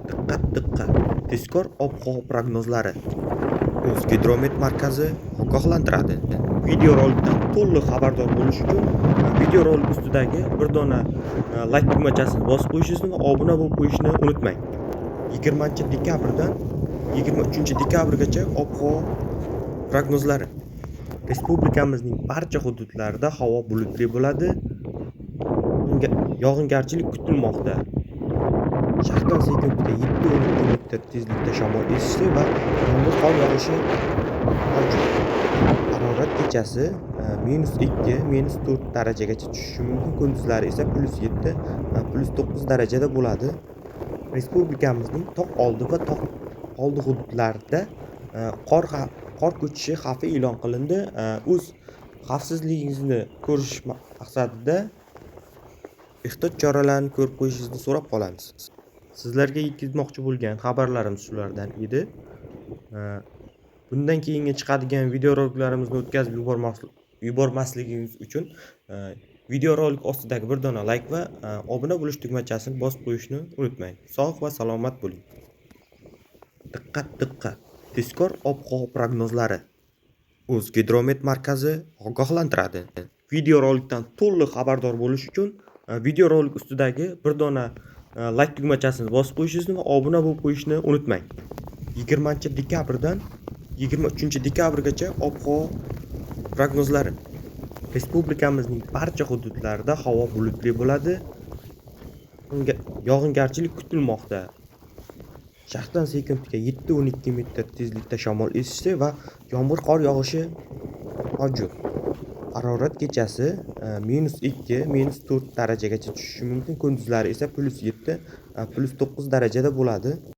Diqqat, diqqat! Tezkor ob-havo prognozlari. O'zgidromet markazi ogohlantiradi. Videorolikdan to'liq xabardor bo'lish uchun videorolik ustidagi bir dona like tugmachasini bosib qo'yishingizni va obuna bo'lib qo'yishni unutmang. 20-dekabrdan 23-dekabrgacha ob-havo prognozlari. Respublikamizning barcha hududlarida havo bulutli bo'ladi. Yog'ingarchilik kutilmoqda. Shaxdan sekundga 7-12 metr tezlikda shamol esishi va yomg'ir qor yog'ishi mavjud. Harorat kechasi -2, -4 darajagacha tushishi mumkin. Kunduzlari esa +7, +9 darajada bo'ladi. Respublikamizning tog' oldi va tog' oldi hududlarida qor ko'chishi xavfi e'lon qilindi. O'z xavfsizligingizni ko'rish maqsadida ehtiyot choralarini ko'rib qo'yishingizni so'rab qolamiz. Sizlarga yetkazmoqchi bo'lgan xabarlarimiz shulardan edi. Bundan keyingi chiqadigan videoroliklarimizni o'tkazib yubormasligingiz uchun videorolik ostidagi bir dona like va obuna bo'lish tugmachasini bosib qo'yishni unutmang. Sog' va salomat bo'ling. Diqqat, diqqat! Tezkor ob-havo prognozlari. O'zgidromet markazi ogohlantiradi. Videorolikdan to'liq xabardor bo'lish uchun videorolik ustidagi bir dona like tugmachasini bosib qo'yishingizni va obuna bo'lib qo'yishni unutmang. 20-dekabrdan 23-dekabrgacha ob-havo prognozlari. Respublikamizning barcha hududlarida havo bulutli bo'ladi. Yog'ingarchilik kutilmoqda. Shaxdan sekundga 7-12 metr tezlikda shamol esishi va yomg'ir qor yog'ishi mavjud. Harorat kechasi -2, -4 darajagacha tushishi mumkin. Kunduzlari esa +7, +9 darajada bo'ladi.